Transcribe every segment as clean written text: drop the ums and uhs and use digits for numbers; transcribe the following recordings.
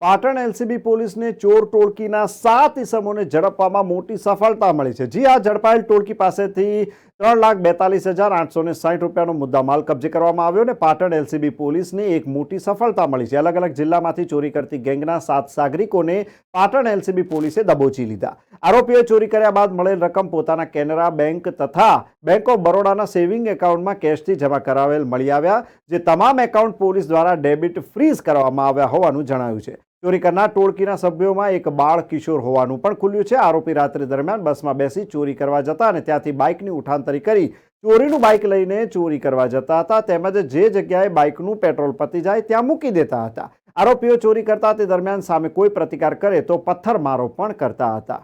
Patan LCB પોલીસને ચોર ટોળકીના 7 ઇસમોને ઝડપવામાં મોટી સફળતા મળી છે। જી આ ઝડપાયેલ ટોળકી પાસેથી 3,42,860 રૂપિયાનો મુદ્દામાલ કબજે કરવામાં આવ્યો અને પાટણ એલસીબી પોલીસને એક મોટી સફળતા મળી છે। અલગ અલગ જિલ્લામાંથી ચોરી કરતી ગેંગના 7 સાગરિકોને પાટણ એલસીબી પોલીસે દબોચી લીધા। આરોપીઓએ ચોરી કર્યા બાદ મળેલ રકમ પોતાના કેનરા બેંક તથા બેંક ઓફ બરોડાના સેવિંગ એકાઉન્ટમાં કેશથી જમા કરાવેલ મળી આવ્યા, જે તમામ એકાઉન્ટ પોલીસ દ્વારા ડેબિટ ફ્રીઝ કરવામાં આવ્યા હોવાનું જણાવ્યું છે। ચોરી કરનાર ટોળકીના સભ્યોમાં એક બાળ કિશોર હોવાનું પણ ખુલ્યું છે। આરોપી રાત્રિ દરમિયાન બસમાં બેસી ચોરી કરવા જતા અને ત્યાંથી બાઇકની ઉઠાંતરી કરી ચોરીનું બાઇક લઈને ચોરી કરવા જતા હતા, તેમજ જે જગ્યાએ બાઇકનું પેટ્રોલ પતી જાય ત્યાં મૂકી દેતા હતા। આરોપીઓ ચોરી કરતા તે દરમિયાન સામે કોઈ પ્રતિકાર કરે તો પથ્થરમારો પણ કરતા હતા।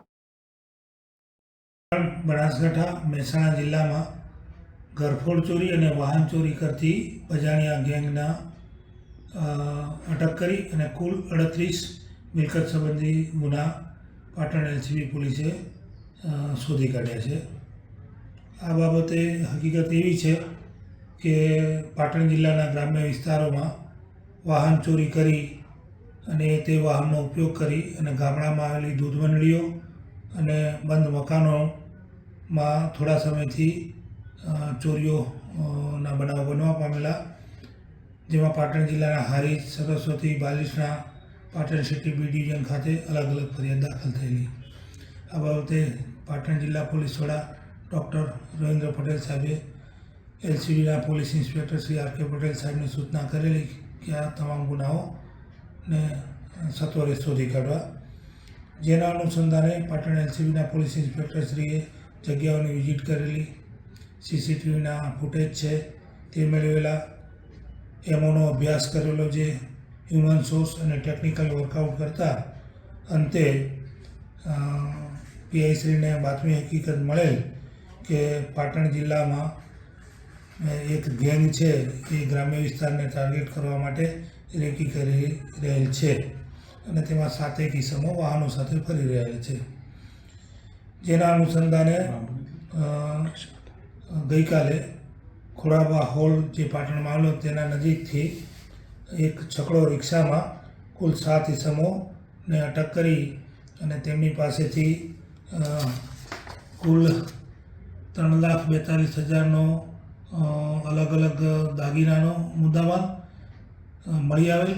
બનાસકાંઠા મહેસાણા જિલ્લામાં ઘરફોડ ચોરી અને વાહન ચોરી કરતી અજાણ્યા ગેંગના અટક કરી અને કુલ 38 મિલકત સંબંધી ગુના પાટણ એલસીબી પોલીસે શોધી કાઢ્યા છે। આ બાબતે હકીકત એવી છે કે પાટણ જિલ્લાના ગ્રામ્ય વિસ્તારોમાં વાહન ચોરી કરી અને તે વાહનનો ઉપયોગ કરી અને ગામડામાં આવેલી દૂધ મંડળીઓ અને બંધ મકાનોમાં થોડા સમયથી ચોરીઓના બનાવ બનવા પામેલા, જેમાં પાટણ જિલ્લાના Harij, Saraswati, Balisana, Patan city B division ખાતે અલગ અલગ ફરિયાદ દાખલ થયેલી। આ બાબતે પાટણ જિલ્લા પોલીસ વડા ડૉક્ટર રવિન્દ્ર પટેલ સાહેબે એલસીબીના police inspector Shri R K Patel સાહેબને સૂચના કરેલી કે આ તમામ ગુનાઓને સત્વરે શોધી કાઢવા, જેના અનુસંધાને પાટણ એલસીબીના પોલીસ ઇન્સ્પેક્ટરશ્રીએ જગ્યાઓની વિઝિટ કરેલી, સીસીટીવીના ફૂટેજ છે તે મેળવેલા, એમઓનો અભ્યાસ કરેલો, જે હ્યુમન સોર્સ અને ટેકનિકલ વર્કઆઉટ કરતા અંતે પીઆઈશ્રીને બાતમી હકીકત મળેલ કે પાટણ જિલ્લામાં એક ગેંગ છે એ ગ્રામ્ય વિસ્તારને ટાર્ગેટ કરવા માટે રેકી કરી રહેલ છે અને તેમાં 7 કિસ્સામાં વાહનો સાથે ફરી રહેલ છે। જેના અનુસંધાને ગઈકાલે ખોડાબા હોલ જે પાટણમાં આવેલો તેના નજીકથી એક છકડો રિક્ષામાં કુલ 7 ઇસમોને અટક કરી અને તેમની પાસેથી કુલ 3,42,000નો અલગ અલગ દાગીનાનો મુદ્દામાલ મળી આવેલ,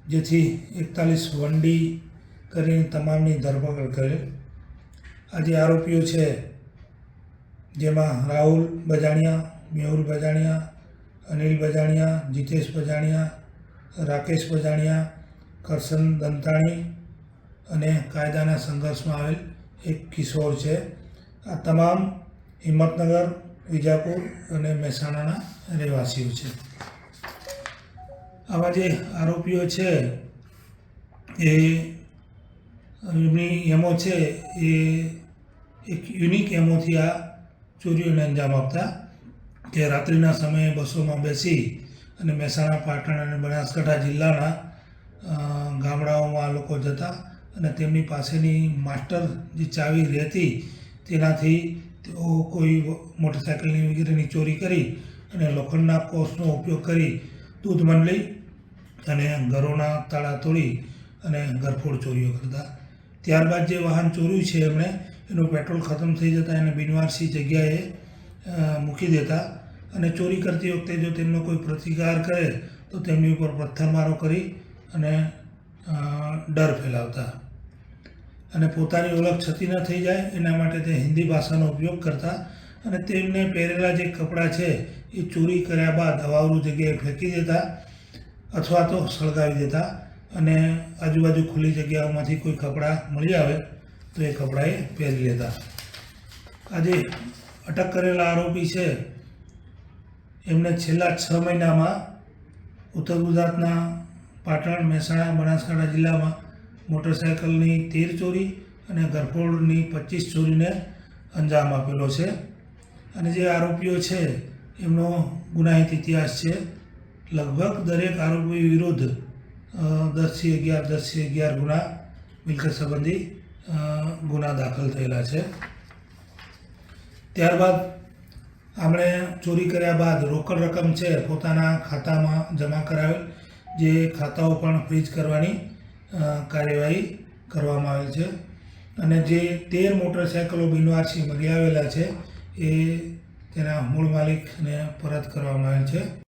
જેથી 41 વંડી કરીને તમામની ધરપકડ કરેલ। આ જે આરોપીઓ છે જેમાં રાહુલ બજાણિયા, મેહુલ બજાણિયા, અનિલ બજાણિયા, જીતેશ બજાણિયા, રાકેશ બજાણિયા, કરશન દંતાણી અને કાયદાના સંઘર્ષમાં આવેલ એક કિશોર છે। આ તમામ હિંમતનગર, વિજાપુર અને મહેસાણાના રહેવાસીઓ છે। આવા જે આરોપીઓ છે એ એમની એમો છે એ એક યુનિક એમોથી આ ચોરીઓને અંજામ આપતા કે રાત્રિના સમયે બસોમાં બેસી અને મહેસાણા, પાટણ અને બનાસકાંઠા જિલ્લાના ગામડાઓમાં લોકો જતા અને તેમની પાસેની માસ્ટર જે ચાવી રહેતી તેનાથી તેઓ કોઈ મોટરસાઇકલની વગેરેની ચોરી કરી અને લોખંડના કોસનો ઉપયોગ કરી દૂધ મંડળી અને ઘરોના તાળા તોડી અને ઘરફોડ ચોરીઓ કરતા। ત્યારબાદ જે વાહન ચોર્યું છે એમણે એનું પેટ્રોલ ખતમ થઈ જતાં એને બિનવારસી જગ્યાએ મૂકી દેતા અને ચોરી કરતી વખતે જો તેમનો કોઈ પ્રતિકાર કરે તો તેમની ઉપર પથ્થરમારો કરી અને ડર ફેલાવતા અને પોતાની ઓળખ છતી ન થઈ જાય એના માટે તે હિન્દી ભાષાનો ઉપયોગ કરતા અને તેમને પહેરેલા જે કપડાં છે એ ચોરી કર્યા બાદ અવાવરૂ જગ્યાએ ફેંકી દેતા અથવા તો સળગાવી દેતા અને આજુબાજુ ખુલ્લી જગ્યાઓમાંથી કોઈ કપડાં મળી આવે તો એ કપડાં એ પહેરી લેતા। આજે અટક કરેલા આરોપી છે એમને છેલ્લા 6 મહિનામાં ઉત્તર ગુજરાતના પાટણ, મહેસાણા, બનાસકાંઠા જિલ્લામાં મોટરસાઇકલની 13 ચોરી અને ઘરફોડની 25 ચોરીને અંજામ આપેલો છે। અને જે આરોપીઓ છે એમનો ગુનાહિત ઇતિહાસ છે। લગભગ દરેક આરોપી વિરુદ્ધ 10/11 ગુના મિલકત સંબંધી ગુના દાખલ થયેલા છે। ત્યારબાદ આમણે ચોરી કર્યા બાદ રોકડ રકમ છે પોતાના ખાતામાં જમા કરાવેલ, જે ખાતાઓ પણ ફ્રીઝ કરવાની કાર્યવાહી કરવામાં આવેલ છે અને જે 13 મોટરસાયકલો બિનવારસી મળી આવેલા છે એ તેના મૂળ માલિકને પરત કરવામાં આવેલ છે.